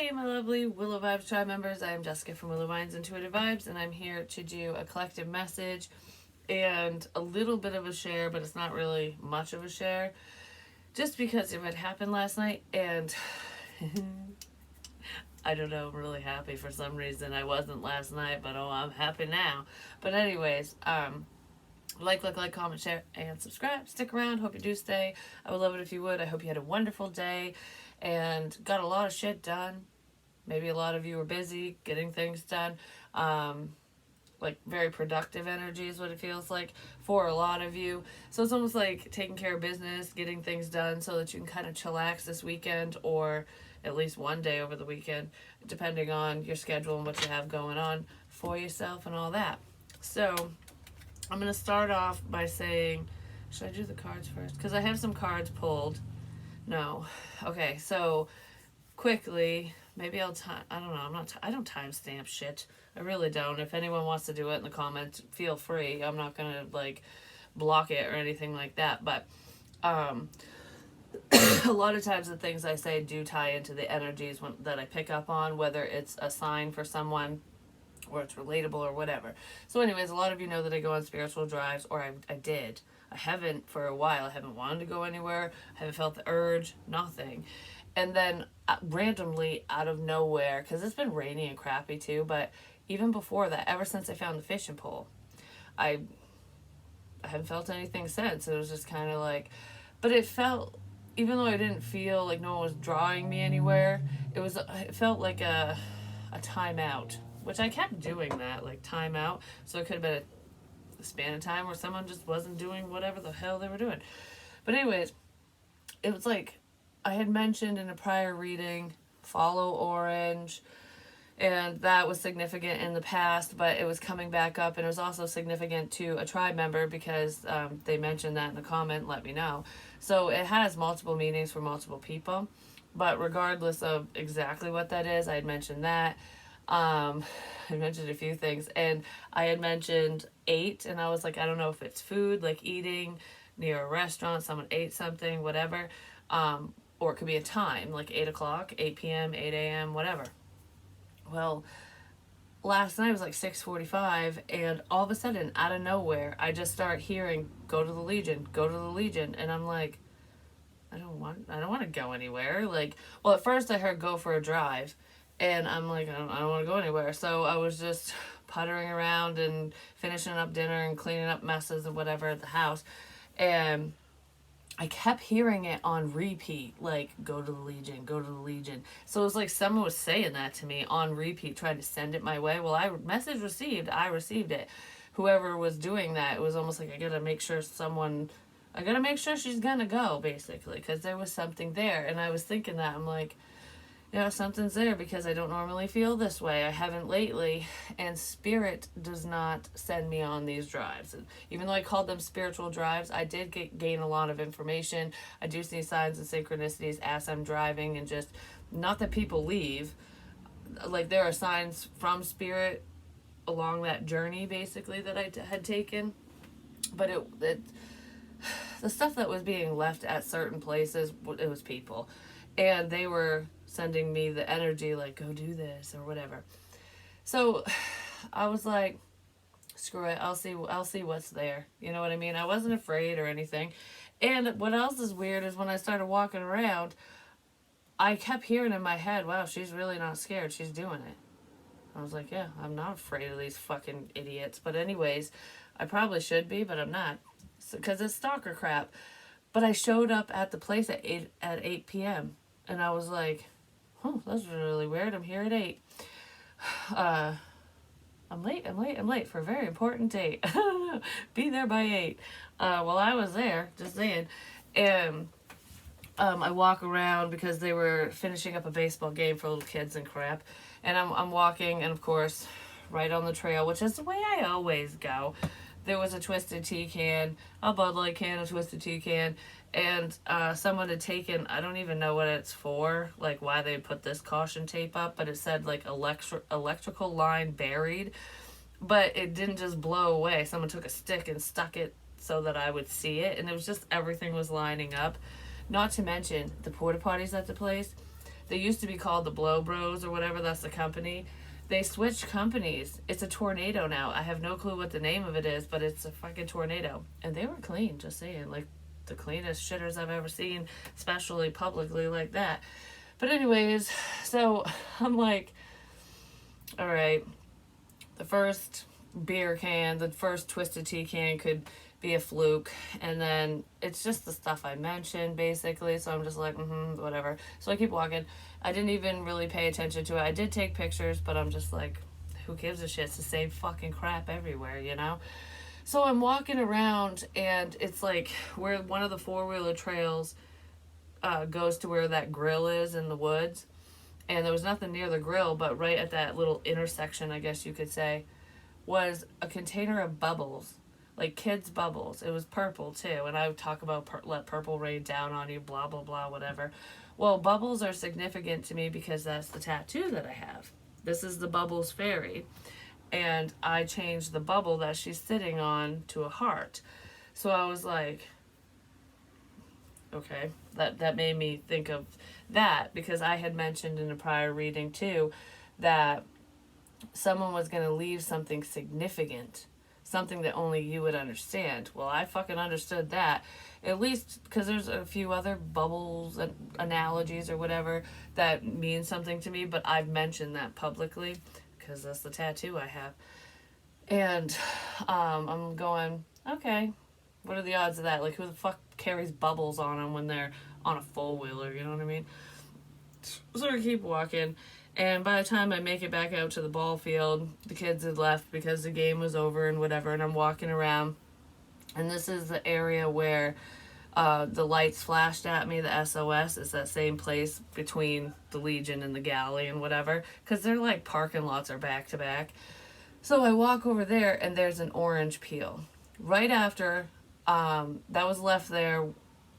Hey, my lovely Willow Vibes tribe members. I am Jessica from Willow Vines Intuitive Vibes, and I'm here to do a collective message and a little bit of a share, but it's not really much of a share, just because it happened last night, and I don't know, I'm really happy for some reason. I wasn't last night, but oh, I'm happy now. But anyways, like, comment, share, and subscribe. Stick around. Hope you do stay. I would love it if you would. I hope you had a wonderful day and got a lot of shit done. Maybe a lot of you were busy getting things done. Like very productive energy is what it feels like for a lot of you. So it's almost like taking care of business, getting things done so that you can kind of chillax this weekend or at least one day over the weekend, depending on your schedule and what you have going on for yourself and all that. So I'm going to start off by saying, should I do the cards first? Because I have some cards pulled. No. Okay, so quickly, maybe I don't know, I don't timestamp shit. I really don't. If anyone wants to do it in the comments, feel free. I'm not going to, like, block it or anything like that. But, a lot of times the things I say do tie into the energies that I pick up on, whether it's a sign for someone or it's relatable or whatever. So anyways, a lot of you know that I go on spiritual drives, or I did. I haven't for a while. I haven't wanted to go anywhere. I haven't felt the urge, nothing. And then randomly out of nowhere, because it's been rainy and crappy too, but even before that, ever since I found the fishing pole, I haven't felt anything since. It was just kind of like, but it felt, even though I didn't feel like no one was drawing me anywhere, it felt like a timeout, which I kept doing that, like timeout. So it could have been a span of time where someone just wasn't doing whatever the hell they were doing. But anyways, it was like I had mentioned in a prior reading, follow orange, and that was significant in the past, but it was coming back up, and it was also significant to a tribe member because they mentioned that in the comment, let me know. So it has multiple meanings for multiple people, but regardless of exactly what that is, I had mentioned that. I mentioned a few things, and I had mentioned 8, and I was like, I don't know if it's food, like eating near a restaurant, someone ate something, whatever, or it could be a time, like 8 o'clock, 8 p.m., 8 a.m., whatever. Well, last night was like 6:45, and all of a sudden, out of nowhere, I just start hearing, go to the Legion, go to the Legion, and I'm like, I don't want to go anywhere. Like, well, at first I heard go for a drive, and I'm like, I don't want to go anywhere. So I was just puttering around and finishing up dinner and cleaning up messes and whatever at the house. And I kept hearing it on repeat, like, go to the Legion, go to the Legion. So it was like someone was saying that to me on repeat, trying to send it my way. Well, message received, I received it. Whoever was doing that, it was almost like I gotta make sure she's gonna go, basically, because there was something there. And I was thinking that, I'm like, yeah, something's there because I don't normally feel this way. I haven't lately, and spirit does not send me on these drives. And even though I called them spiritual drives, I did gain a lot of information. I do see signs and synchronicities as I'm driving, and just, not that people leave, like there are signs from spirit along that journey, basically, that I had taken. But the stuff that was being left at certain places, it was people. And they were sending me the energy, like, go do this or whatever. So I was like, screw it, I'll see what's there. You know what I mean? I wasn't afraid or anything. And what else is weird is when I started walking around, I kept hearing in my head, wow, she's really not scared. She's doing it. I was like, yeah, I'm not afraid of these fucking idiots. But anyways, I probably should be, but I'm not. Because it's stalker crap. But I showed up at the place at 8 p.m. And I was like, that's really weird. I'm here at 8. I'm late for a very important date. Be there by 8. Well, I was there, just saying. And I walk around because they were finishing up a baseball game for little kids and crap. And I'm walking, and of course, right on the trail, which is the way I always go, there was a Twisted Tea can, a Bud Light can, a Twisted Tea can, and someone had taken, I don't even know what it's for, like why they put this caution tape up, but it said like electrical line buried, but it didn't just blow away. Someone took a stick and stuck it so that I would see it, and it was just, everything was lining up. Not to mention the porta potties at the place. They used to be called the Blow Bros or whatever. That's the company. They switched companies. It's a tornado now. I have no clue what the name of it is, but it's a fucking tornado. And they were clean, just saying. Like, the cleanest shitters I've ever seen, especially publicly like that. But anyways, so I'm like, all right, the first beer can, the first Twisted Tea can could be a fluke, and then it's just the stuff I mentioned basically. So I'm just like, whatever. So I keep walking. I didn't even really pay attention to it. I did take pictures, but I'm just like, who gives a shit? It's the same fucking crap everywhere, you know? So I'm walking around, and it's like where one of the four-wheeler trails goes to where that grill is in the woods. And there was nothing near the grill, but right at that little intersection, I guess you could say, was a container of bubbles, like kids' bubbles. It was purple too, and I would talk about let purple rain down on you, blah blah blah, whatever. Well, bubbles are significant to me because that's the tattoo that I have. This is the Bubbles Fairy, and I changed the bubble that she's sitting on to a heart. So I was like, okay, that made me think of that, because I had mentioned in a prior reading too that someone was going to leave something significant, something that only you would understand. Well, I fucking understood that, at least because there's a few other bubbles and analogies or whatever that mean something to me, but I've mentioned that publicly because that's the tattoo I have. And I'm going, okay, what are the odds of that? Like, who the fuck carries bubbles on them when they're on a four-wheeler, you know what I mean? So I keep walking, and by the time I make it back out to the ball field, the kids had left because the game was over and whatever, and I'm walking around, and this is the area where the lights flashed at me, the SOS. It's that same place between the Legion and the Galley and whatever, because they're like parking lots are back to back. So I walk over there, and there's an orange peel. Right after, that was left there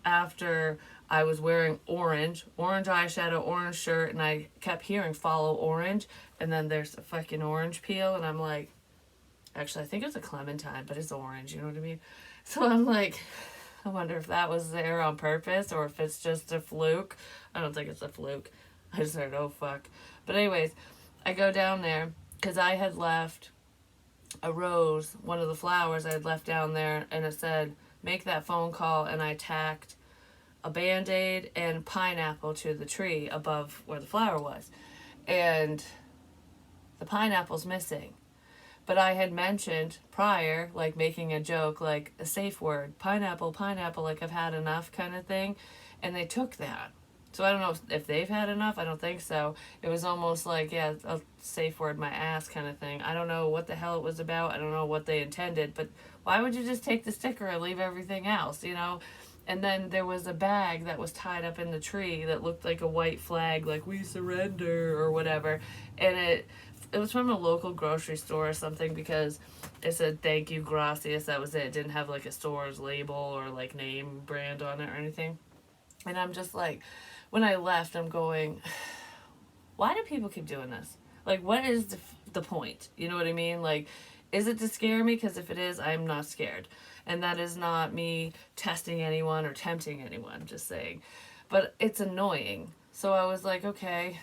after I was wearing orange eyeshadow, orange shirt, and I kept hearing follow orange, and then there's a fucking orange peel, and I'm like, actually, I think it's a clementine, but it's orange, you know what I mean? So I'm like, I wonder if that was there on purpose, or if it's just a fluke. I don't think it's a fluke. I just heard, oh fuck. But anyways, I go down there, because I had left a rose, one of the flowers I had left down there, and it said, make that phone call, and I tacked a Band-Aid and pineapple to the tree above where the flower was. And the pineapple's missing. But I had mentioned prior, like making a joke, like a safe word, pineapple, like I've had enough kind of thing. And they took that. So I don't know if they've had enough. I don't think so. It was almost like, yeah, a safe word, my ass kind of thing. I don't know what the hell it was about. I don't know what they intended. But why would you just take the sticker and leave everything else, you know? And then there was a bag that was tied up in the tree that looked like a white flag, like we surrender or whatever. And it was from a local grocery store or something, because it said thank you, gracias. That was it. It didn't have like a store's label or like name brand on it or anything. And I'm just like, when I left, I'm going, why do people keep doing this? Like, what is the point? You know what I mean? Like, is it to scare me? Because if it is, I'm not scared. And that is not me testing anyone or tempting anyone, just saying. But it's annoying. So I was like, okay,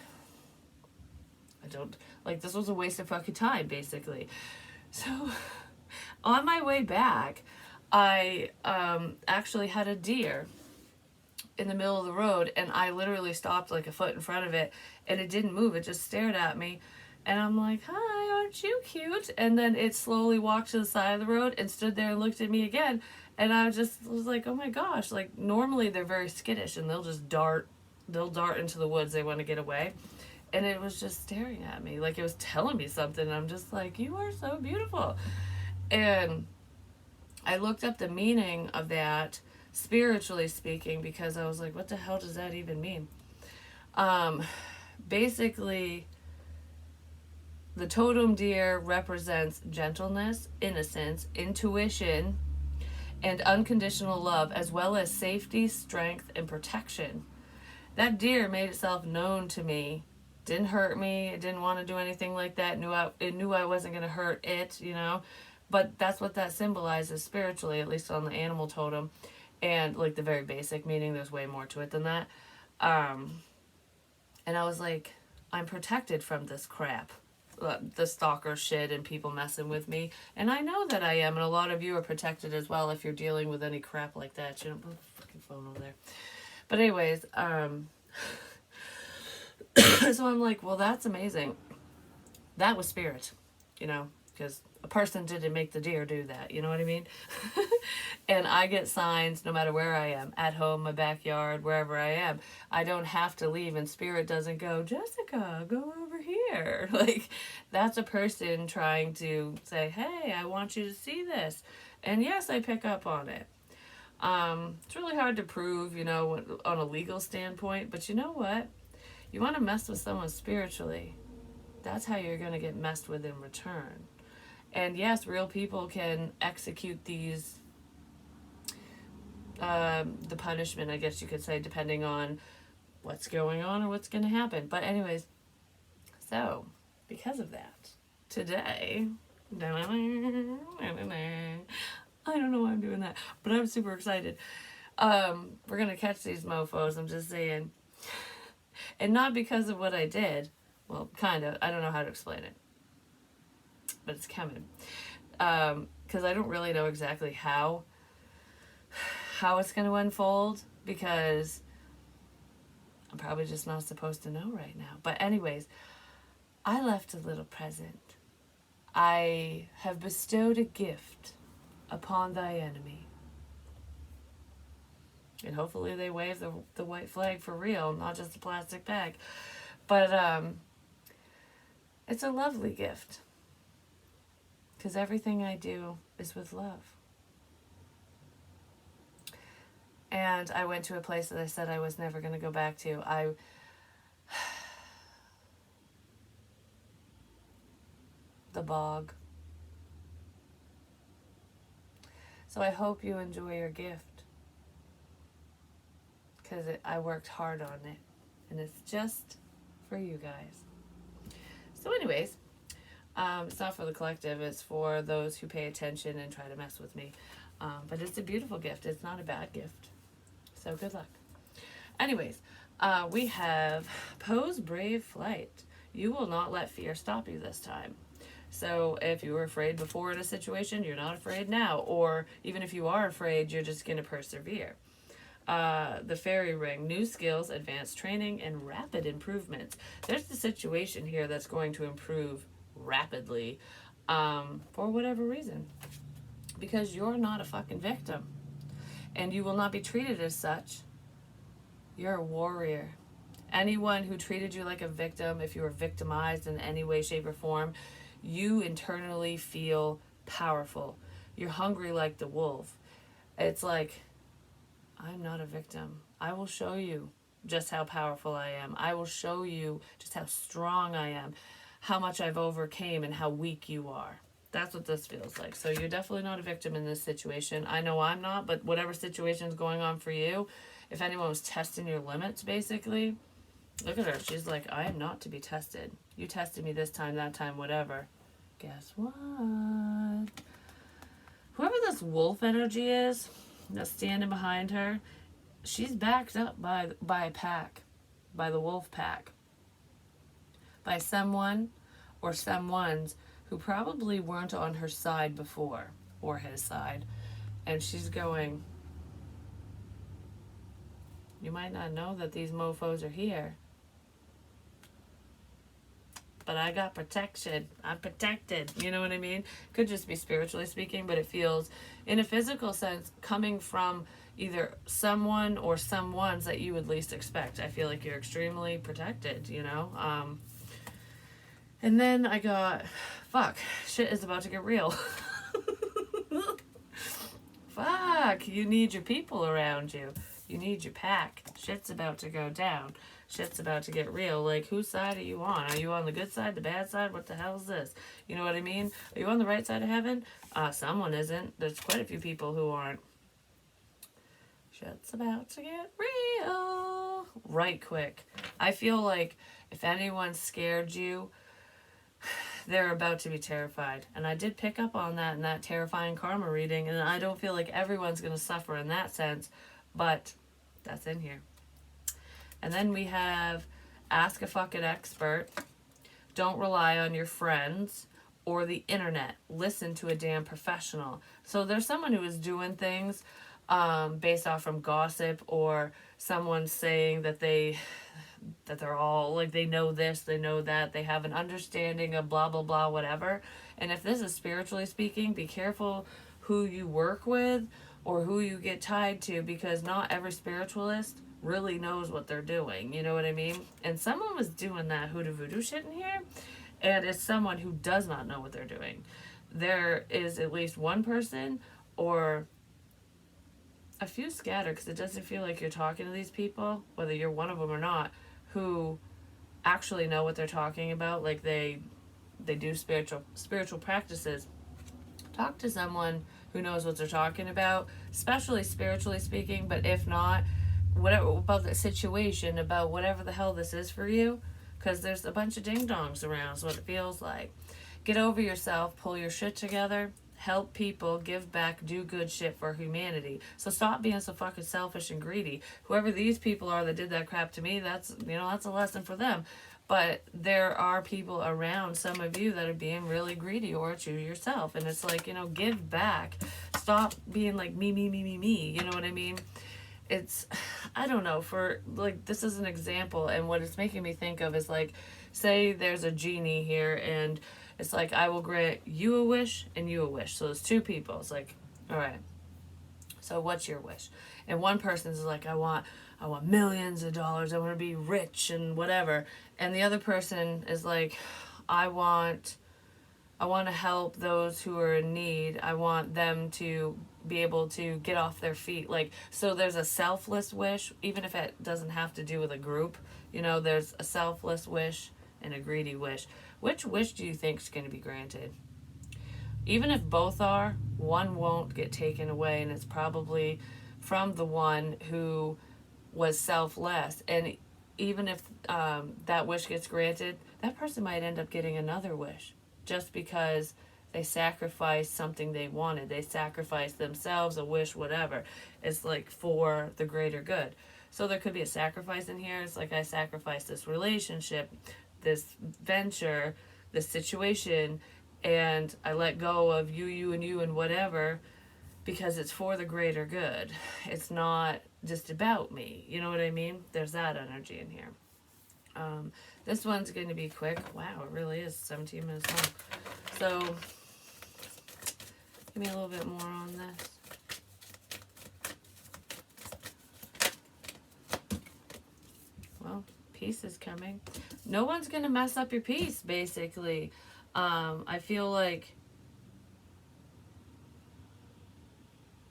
I don't, like, this was a waste of fucking time, basically. So on my way back, I actually had a deer in the middle of the road, and I literally stopped like a foot in front of it, and it didn't move. It just stared at me. And I'm like, hi, aren't you cute? And then it slowly walked to the side of the road and stood there and looked at me again. And I just was like, oh my gosh. Like, normally they're very skittish and they'll dart into the woods. They want to get away. And it was just staring at me. Like, it was telling me something. I'm just like, you are so beautiful. And I looked up the meaning of that, spiritually speaking, because I was like, what the hell does that even mean? Basically, the totem deer represents gentleness, innocence, intuition, and unconditional love, as well as safety, strength, and protection. That deer made itself known to me. Didn't hurt me. It didn't want to do anything like that. It knew I wasn't going to hurt it, you know. But that's what that symbolizes spiritually, at least on the animal totem. And like the very basic meaning, there's way more to it than that. And I was like, I'm protected from this crap. The stalker shit and people messing with me. And I know that I am. And a lot of you are protected as well if you're dealing with any crap like that. You know, put the fucking phone over there. But anyways, so I'm like, well, that's amazing. That was spirit, you know, because a person didn't make the deer do that. You know what I mean? And I get signs no matter where I am, at home, my backyard, wherever I am. I don't have to leave, and spirit doesn't go, Jessica, go over here. Like, that's a person trying to say, hey, I want you to see this. And yes, I pick up on it. It's really hard to prove, you know, on a legal standpoint, but you know what? You want to mess with someone spiritually, that's how you're going to get messed with in return. And yes, real people can execute these, the punishment, I guess you could say, depending on what's going on or what's going to happen. But anyways, so because of that, today, I don't know why I'm doing that, but I'm super excited. We're going to catch these mofos, I'm just saying. And not because of what I did. Well, kind of. I don't know how to explain it. But it's coming. Because I don't really know exactly how it's going to unfold. Because I'm probably just not supposed to know right now. But anyways, I left a little present. I have bestowed a gift upon thy enemy. And hopefully they wave the white flag for real, not just a plastic bag. But it's a lovely gift. Because everything I do is with love. And I went to a place that I said I was never going to go back to. The bog. So I hope you enjoy your gift. Because I worked hard on it. And it's just for you guys. So anyways, it's not for the collective. It's for those who pay attention and try to mess with me. But it's a beautiful gift. It's not a bad gift. So good luck. Anyways, we have Pose Brave Flight. You will not let fear stop you this time. So if you were afraid before in a situation, you're not afraid now. Or even if you are afraid, you're just going to persevere. The fairy ring, new skills, advanced training, and rapid improvements. There's the situation here that's going to improve rapidly for whatever reason. Because you're not a fucking victim. And you will not be treated as such. You're a warrior. Anyone who treated you like a victim, if you were victimized in any way, shape, or form, you internally feel powerful. You're hungry like the wolf. It's like, I'm not a victim. I will show you just how powerful I am. I will show you just how strong I am, how much I've overcame, and how weak you are. That's what this feels like. So you're definitely not a victim in this situation. I know I'm not, but whatever situation is going on for you, if anyone was testing your limits, basically, look at her. She's like, I am not to be tested. You tested me this time, that time, whatever. Guess what? Whoever this wolf energy is that's standing behind her, she's backed up by a pack, by the wolf pack, by someone or someones who probably weren't on her side before, or his side, and she's going, you might not know that these mofos are here, but I got protection. I'm protected. You know what I mean? Could just be spiritually speaking, but it feels, in a physical sense, coming from either someone or someones that you would least expect. I feel like you're extremely protected, you know? And then I got, fuck, shit is about to get real. Fuck, you need your people around you. You need your pack. Shit's about to go down. Shit's about to get real. Like, whose side are you on? Are you on the good side, the bad side? What the hell is this? You know what I mean? Are you on the right side of heaven? Someone isn't. There's quite a few people who aren't. Shit's about to get real. Right quick. I feel like if anyone scared you, they're about to be terrified. And I did pick up on that in that terrifying karma reading. And I don't feel like everyone's going to suffer in that sense. But that's in here. And then we have Ask a fucking expert. Don't rely on your friends or the internet. Listen to a damn professional. So there's someone who is doing things based off from gossip, or someone saying that they're all like, they know this, they know that, they have an understanding of blah blah blah whatever. And if this is spiritually speaking, be careful who you work with or who you get tied to, because not every spiritualist really knows what they're doing. You know what I mean? And someone was doing that hoodoo voodoo shit in here, and it's someone who does not know what they're doing. There is at least one person or a few scattered, because it doesn't feel like you're talking to these people, whether you're one of them or not, who actually know what they're talking about. Like they do spiritual practices. Talk to someone who knows what they're talking about, especially spiritually speaking. But if not, whatever about the situation, about whatever the hell this is for you, because there's a bunch of ding dongs around, is what it feels like. Get over yourself, pull your shit together, help people, give back, do good shit for humanity. So stop being so fucking selfish and greedy. Whoever these people are that did that crap to me, that's a lesson for them. But there are people around some of you that are being really greedy, or to yourself. And it's like, give back. Stop being like me, me, me, me, me. You know what I mean? It's, I don't know, for like, this is an example, and what it's making me think of is like, say there's a genie here, and it's like, I will grant you a wish and you a wish. So there's two people. It's like, all right, so what's your wish? And one person's like, I want millions of dollars, I want to be rich and whatever. And the other person is like, I want to help those who are in need. I want them to be able to get off their feet. Like, so there's a selfless wish, even if it doesn't have to do with a group. There's a selfless wish and a greedy wish. Which wish do you think is going to be granted? Even if both are, one won't get taken away, and it's probably from the one who was selfless. And even if that wish gets granted, that person might end up getting another wish, just because they sacrificed something they wanted. They sacrificed themselves, a wish, whatever. It's like for the greater good. So there could be a sacrifice in here. It's like, I sacrificed this relationship, this venture, this situation, and I let go of you and whatever, because it's for the greater good. It's not just about me. You know what I mean? There's that energy in here. This one's going to be quick. Wow, it really is 17 minutes long. So, give me a little bit more on this. Well, peace is coming. No one's going to mess up your peace, basically. I feel like,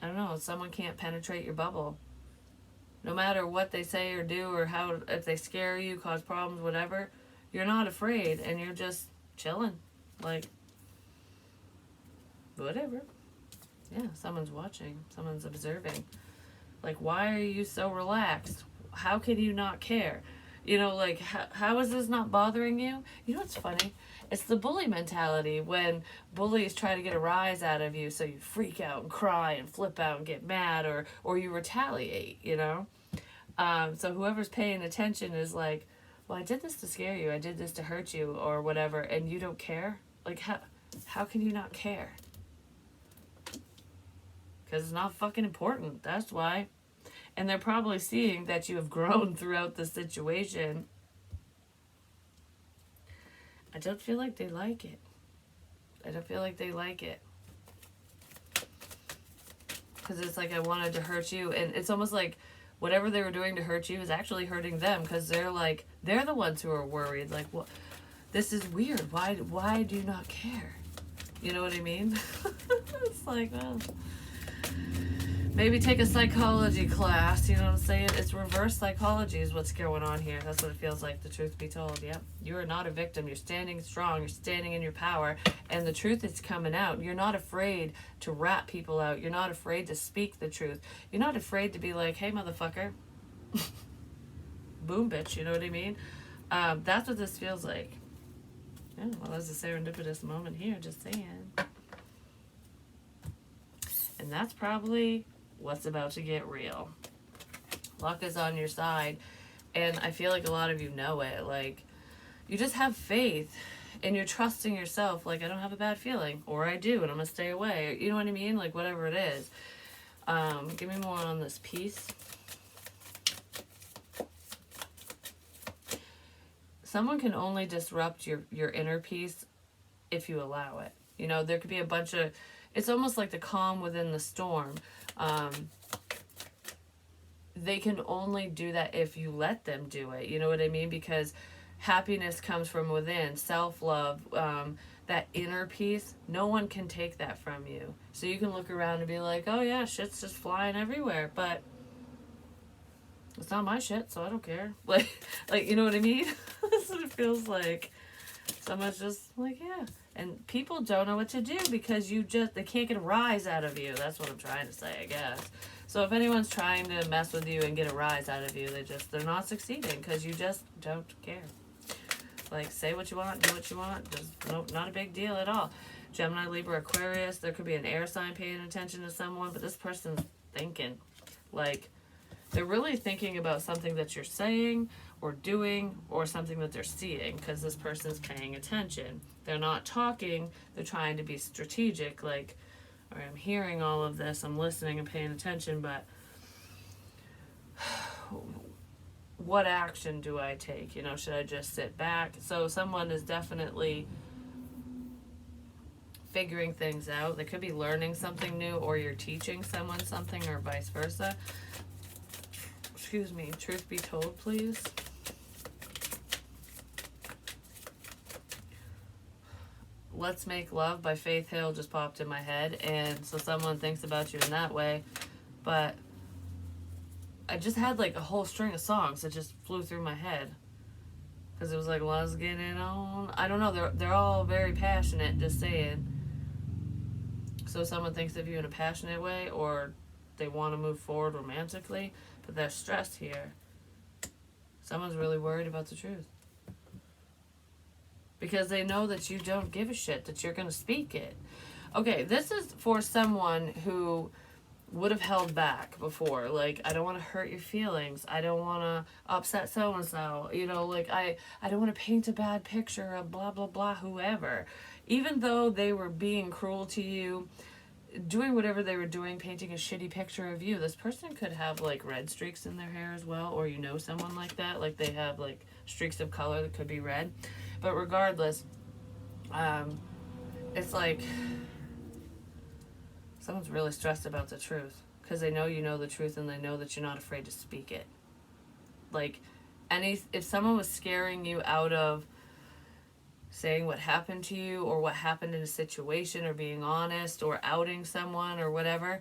I don't know, someone can't penetrate your bubble. No matter what they say or do, or how, if they scare you, cause problems, whatever, you're not afraid, and you're just chilling. Like, whatever. Yeah, someone's watching. Someone's observing. Like, why are you so relaxed? How can you not care? Like, how is this not bothering you? You know what's funny? It's the bully mentality, when bullies try to get a rise out of you, so you freak out and cry and flip out and get mad, or you retaliate, So whoever's paying attention is like, well, I did this to scare you, I did this to hurt you, or whatever, and you don't care? Like, how can you not care? Because it's not fucking important, that's why. And they're probably seeing that you have grown throughout the situation. I don't feel like they like it. Because it's like, I wanted to hurt you. And it's almost like whatever they were doing to hurt you is actually hurting them. Because they're the ones who are worried. Like, well, this is weird. Why do you not care? You know what I mean? It's like, well, maybe take a psychology class, you know what I'm saying? It's reverse psychology is what's going on here. That's what it feels like, the truth be told. Yep. You are not a victim. You're standing strong. You're standing in your power. And the truth is coming out. You're not afraid to rat people out. You're not afraid to speak the truth. You're not afraid to be like, hey, motherfucker. Boom, bitch. You know what I mean? That's what this feels like. Yeah, well, there's a serendipitous moment here, just saying. And that's probably what's about to get real. Luck is on your side. And I feel like a lot of you know it. Like, you just have faith and you're trusting yourself. Like, I don't have a bad feeling, or I do, and I'm going to stay away. You know what I mean? Like, whatever it is. Give me more on this piece. Someone can only disrupt your inner peace if you allow it. You know, there could be a bunch of, it's almost like the calm within the storm. They can only do that if you let them do it. You know what I mean? Because happiness comes from within, self-love, that inner peace. No one can take that from you. So you can look around and be like, oh yeah, shit's just flying everywhere, but it's not my shit, so I don't care. Like you know what I mean? That's what it feels like. Someone's just like, yeah. And people don't know what to do because they can't get a rise out of you. That's what I'm trying to say, I guess. So if anyone's trying to mess with you and get a rise out of you, they're not succeeding because you just don't care. Like, say what you want, do what you want. Not a big deal at all. Gemini, Libra, Aquarius, there could be an air sign paying attention to someone, but this person's thinking. Like, they're really thinking about something that you're saying or doing or something that they're seeing because this person's paying attention. They're not talking, they're trying to be strategic. Like, all right, I'm hearing all of this, I'm listening and paying attention, but what action do I take? You know, should I just sit back? So someone is definitely figuring things out. They could be learning something new, or you're teaching someone something, or vice versa. Excuse me. Truth be told, please. Let's Make Love by Faith Hill just popped in my head, and so someone thinks about you in that way, but I just had like a whole string of songs that just flew through my head because it was like, let's get it on. I don't know, they're all very passionate, just saying. So someone thinks of you in a passionate way, or they want to move forward romantically, but they're stressed here. Someone's really worried about the truth because they know that you don't give a shit, that you're going to speak it. Okay, this is for someone who would have held back before. Like, I don't want to hurt your feelings. I don't want to upset so-and-so. You know, like, I don't want to paint a bad picture of blah, blah, blah, whoever. Even though they were being cruel to you, doing whatever they were doing, painting a shitty picture of you, this person could have, like, red streaks in their hair as well, or you know someone like that. Like, they have, like, streaks of color that could be red. But regardless, it's like someone's really stressed about the truth because they know you know the truth and they know that you're not afraid to speak it. Like, if someone was scaring you out of saying what happened to you or what happened in a situation or being honest or outing someone or whatever,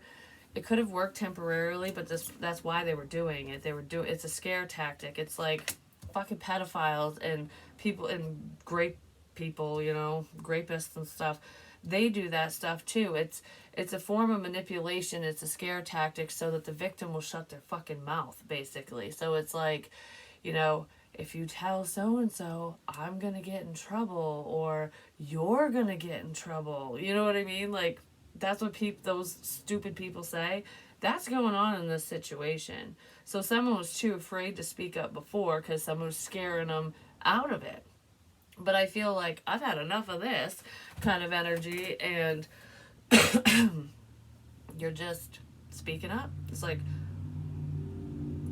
it could have worked temporarily, but that's why they were doing it. It's a scare tactic. It's like fucking pedophiles and people and grape people, you know, rapists and stuff. They do that stuff too. It's a form of manipulation. It's a scare tactic so that the victim will shut their fucking mouth, basically. So it's like, you know, if you tell so-and-so, I'm gonna get in trouble, or you're gonna get in trouble. You know what I mean? Like, that's what those stupid people say. That's going on in this situation. So someone was too afraid to speak up before because someone was scaring them out of it. But I feel like I've had enough of this kind of energy, and you're just speaking up. It's like,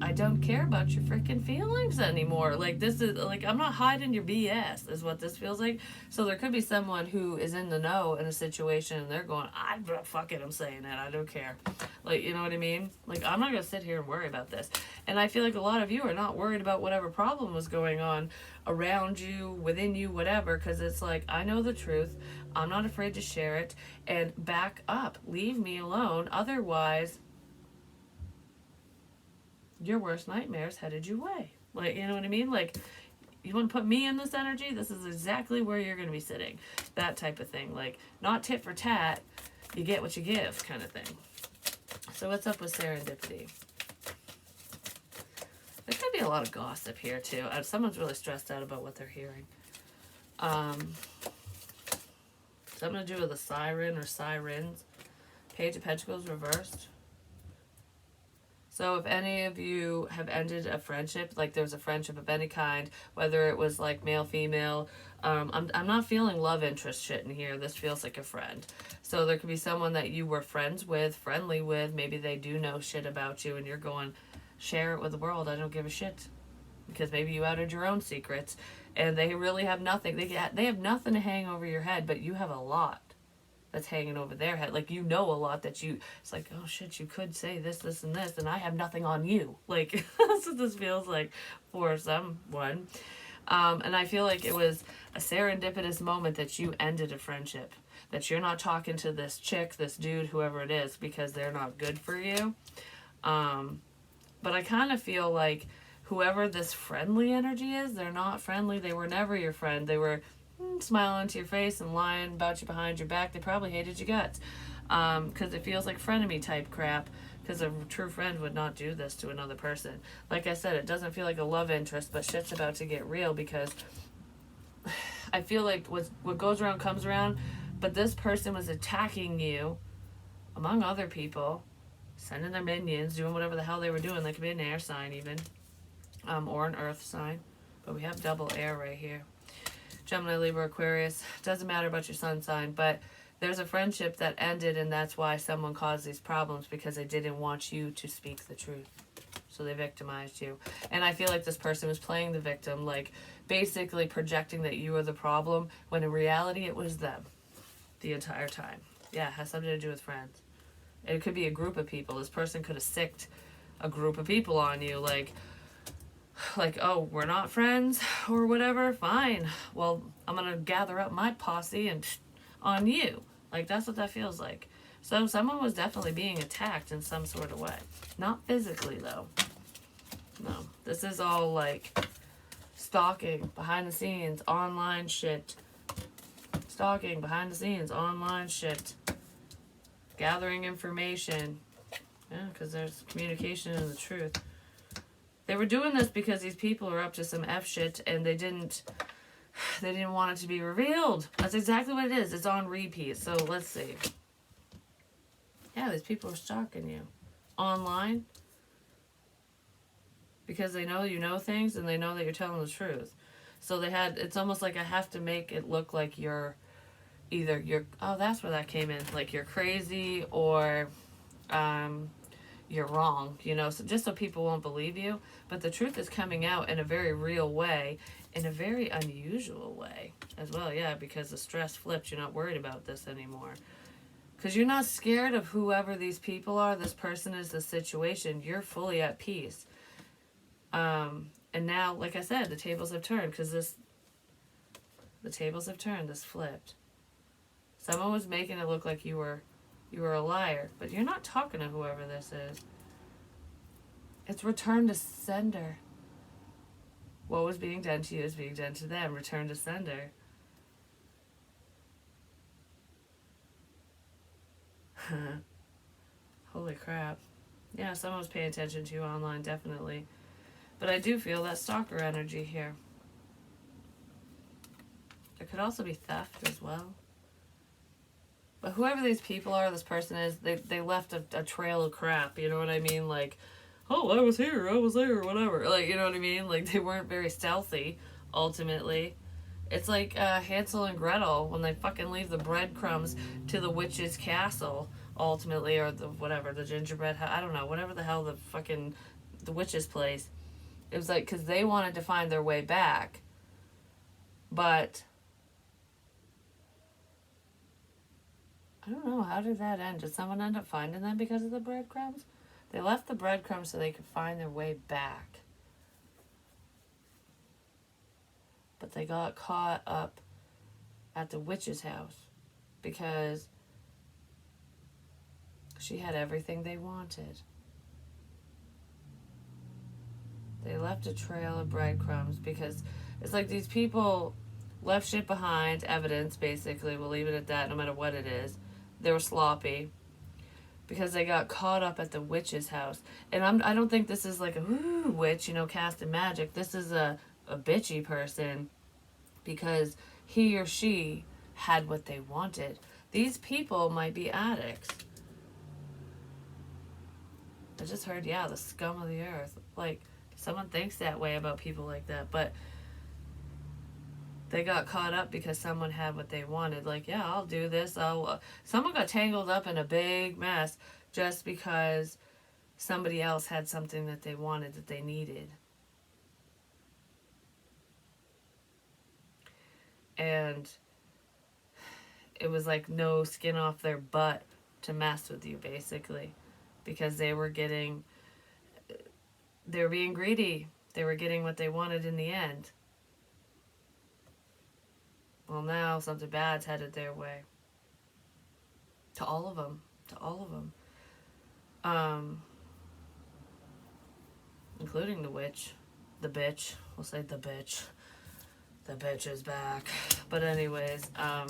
I don't care about your freaking feelings anymore. Like, this is, like, I'm not hiding your BS, is what this feels like. So there could be someone who is in the know in a situation, and they're going, fuck it, I'm saying it, I don't care. Like, you know what I mean? Like, I'm not going to sit here and worry about this. And I feel like a lot of you are not worried about whatever problem was going on around you, within you, whatever, because it's like, I know the truth, I'm not afraid to share it, and back up. Leave me alone. Otherwise, your worst nightmares headed your way. Like, you know what I mean? Like, you want to put me in this energy? This is exactly where you're going to be sitting. That type of thing. Like, not tit for tat, you get what you give kind of thing. So what's up with serendipity? There could be a lot of gossip here, too. Someone's really stressed out about what they're hearing. Something to do with a siren or sirens. Page of Pentacles reversed. So if any of you have ended a friendship, like there's a friendship of any kind, whether it was like male, female, I'm not feeling love interest shit in here. This feels like a friend. So there could be someone that you were friends with, friendly with. Maybe they do know shit about you and you're going, share it with the world. I don't give a shit. Because maybe you outed your own secrets and they really have nothing. They have nothing to hang over your head, but you have a lot that's hanging over their head. Like, you know, a lot that you, it's like, oh shit, you could say this, this, and this, and I have nothing on you. Like, that's what this feels like for someone. And I feel like it was a serendipitous moment that you ended a friendship. That you're not talking to this chick, this dude, whoever it is, because they're not good for you. But I kind of feel like whoever this friendly energy is, they're not friendly. They were never your friend. They were smiling to your face and lying about you behind your back. They probably hated you guts. Because it feels like frenemy type crap. Because a true friend would not do this to another person. Like I said, it doesn't feel like a love interest, but shit's about to get real because I feel like what goes around comes around. But this person was attacking you, among other people, sending their minions, doing whatever the hell they were doing. They could be an air sign even, or an earth sign. But we have double air right here. Gemini, Libra, Aquarius. Doesn't matter about your sun sign, but there's a friendship that ended, and that's why someone caused these problems, because they didn't want you to speak the truth. So they victimized you. And I feel like this person was playing the victim, like basically projecting that you were the problem, when in reality it was them the entire time. Yeah, it has something to do with friends. It could be a group of people. This person could have sicked a group of people on you, like, oh, we're not friends or whatever. Fine. Well, I'm gonna gather up my posse and on you. Like, that's what that feels like. So someone was definitely being attacked in some sort of way. Not physically, though. No. This is all, like, stalking, behind the scenes, online shit. Stalking, behind the scenes, online shit. Gathering information. Yeah, because there's communication and the truth. They were doing this because these people are up to some F shit and they didn't want it to be revealed. That's exactly what it is. It's on repeat. So let's see. Yeah, these people are stalking you online because they know you know things and they know that you're telling the truth. So it's almost like I have to make it look like you're oh, that's where that came in. Like you're crazy or you're wrong, so just so people won't believe you. But the truth is coming out in a very real way, in a very unusual way as well. Yeah, because the stress flipped. You're not worried about this anymore. Because you're not scared of whoever these people are, this person is, the situation. You're fully at peace. And now, like I said, the tables have turned because the tables have turned. This flipped. Someone was making it look like you were a liar, but you're not talking to whoever this is. It's return to sender. What was being done to you is being done to them. Return to sender. Holy crap. Yeah, someone was paying attention to you online, definitely. But I do feel that stalker energy here. There could also be theft as well. But whoever these people are, this person is, they left a trail of crap, you know what I mean? Like, oh, I was here, I was there, whatever. Like, you know what I mean? Like, they weren't very stealthy, ultimately. It's like Hansel and Gretel when they fucking leave the breadcrumbs to the witch's castle, ultimately, or the gingerbread house, I don't know, whatever the hell the witch's place. It was like, because they wanted to find their way back. But I don't know, how did that end? Did someone end up finding them because of the breadcrumbs? They left the breadcrumbs so they could find their way back. But they got caught up at the witch's house because she had everything they wanted. They left a trail of breadcrumbs because it's like these people left shit behind, evidence basically, we'll leave it at that no matter what it is. They were sloppy because they got caught up at the witch's house. And I don't think this is like a witch, casting magic. This is a bitchy person because he or she had what they wanted. These people might be addicts. I just heard, yeah, the scum of the earth. Like, someone thinks that way about people like that, but they got caught up because someone had what they wanted. Like, yeah, I'll do this. Someone got tangled up in a big mess just because somebody else had something that they wanted, that they needed. And it was like no skin off their butt to mess with you, basically, because they were being greedy. They were getting what they wanted in the end. Well, now something bad's headed their way. To all of them. To all of them. Including the witch. The bitch. We'll say the bitch. The bitch is back. But anyways, yeah,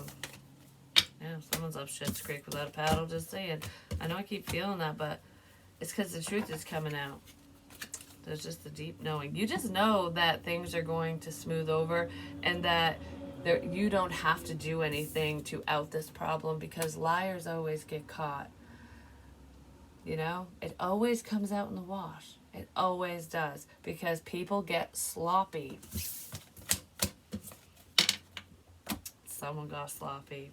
someone's up shit's creek without a paddle, just saying. I know I keep feeling that, but it's because the truth is coming out. There's just a deep knowing. You just know that things are going to smooth over, and that you don't have to do anything to out this problem, because liars always get caught. You know? It always comes out in the wash. It always does, because people get sloppy. Someone got sloppy.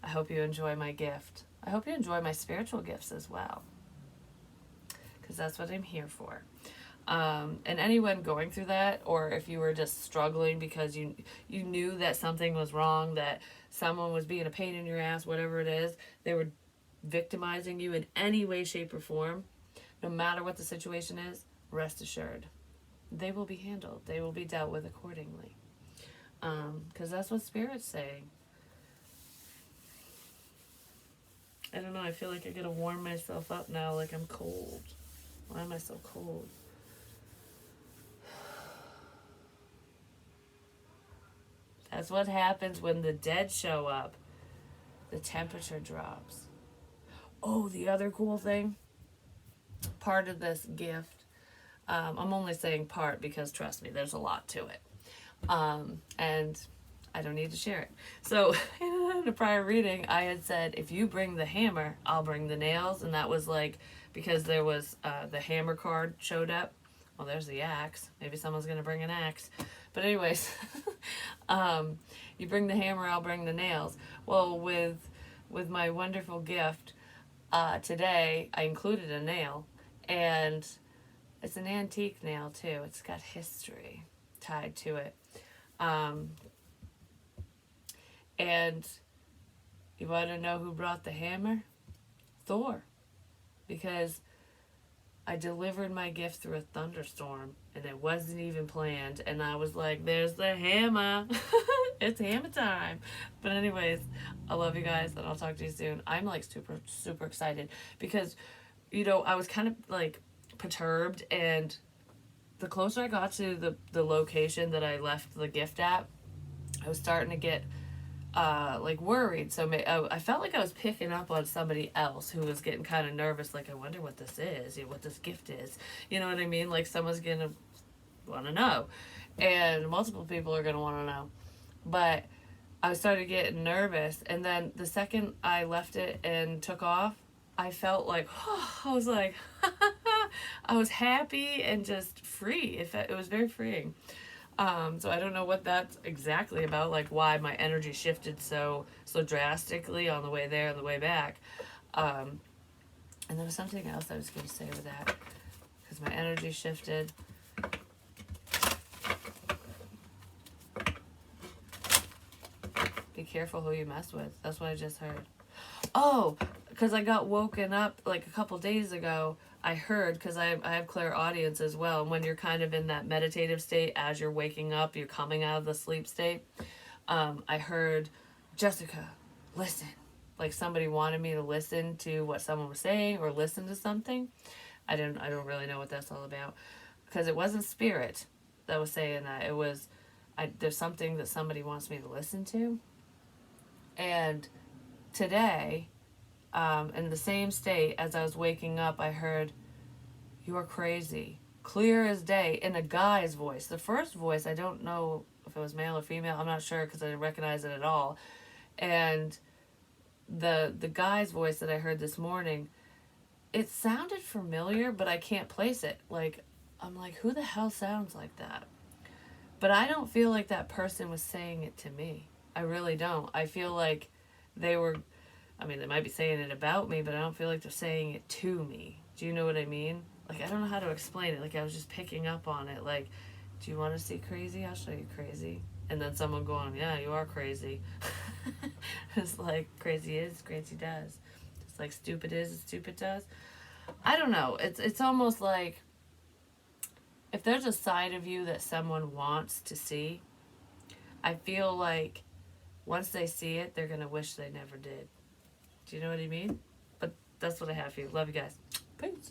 I hope you enjoy my gift. I hope you enjoy my spiritual gifts as well, because that's what I'm here for. And anyone going through that, or if you were just struggling because you knew that something was wrong, that someone was being a pain in your ass, whatever it is, they were victimizing you in any way, shape, or form, no matter what the situation is, rest assured, they will be handled. They will be dealt with accordingly. Because that's what Spirit's saying. I don't know, I feel like I gotta warm myself up now, like I'm cold. Why am I so cold? That's what happens when the dead show up. The temperature drops. Oh, the other cool thing, part of this gift, I'm only saying part because, trust me, there's a lot to it. And I don't need to share it. So in a prior reading, I had said, if you bring the hammer, I'll bring the nails. And that was like, because there was the hammer card showed up. Well, there's the axe. Maybe someone's going to bring an axe. But anyways, you bring the hammer, I'll bring the nails. Well, with my wonderful gift, today I included a nail. And it's an antique nail too. It's got history tied to it. And you want to know who brought the hammer? Thor. Because I delivered my gift through a thunderstorm, and it wasn't even planned. And I was like, there's the hammer. It's hammer time. But anyways, I love you guys, and I'll talk to you soon. I'm like super, super excited because, I was kind of like perturbed, and the closer I got to the location that I left the gift at, I was starting to get like worried. So I felt like I was picking up on somebody else who was getting kind of nervous. Like, I wonder what this is, what this gift is. You know what I mean? Like, someone's going to want to know. And multiple people are going to want to know. But I started getting nervous. And then the second I left it and took off, I felt like, I was like, I was happy and just free. It was very freeing. So I don't know what that's exactly about, like why my energy shifted so drastically on the way there and the way back. And there was something else I was going to say with that, because my energy shifted. Be careful who you mess with. That's what I just heard. Oh, because I got woken up like a couple days ago. I heard, because I have clairaudience as well, and when you're kind of in that meditative state as you're waking up, you're coming out of the sleep state, I heard, Jessica, listen. Like somebody wanted me to listen to what someone was saying or listen to something. I don't really know what that's all about, because it wasn't spirit that was saying that. It was, there's something that somebody wants me to listen to. And today, in the same state as I was waking up, I heard, "You're crazy." Clear as day, in a guy's voice. The first voice, I don't know if it was male or female. I'm not sure because I didn't recognize it at all. And the guy's voice that I heard this morning, it sounded familiar, but I can't place it. Like, I'm like, who the hell sounds like that? But I don't feel like that person was saying it to me. I really don't. I feel like they were, I mean, they might be saying it about me, but I don't feel like they're saying it to me. Do you know what I mean? Like, I don't know how to explain it. Like, I was just picking up on it. Like, do you want to see crazy? I'll show you crazy. And then someone going, yeah, you are crazy. It's like, crazy is, crazy does. It's like, stupid is, stupid does. I don't know. It's almost like, if there's a side of you that someone wants to see, I feel like once they see it, they're going to wish they never did. Do you know what I mean? But that's what I have for you. Love you guys. Peace.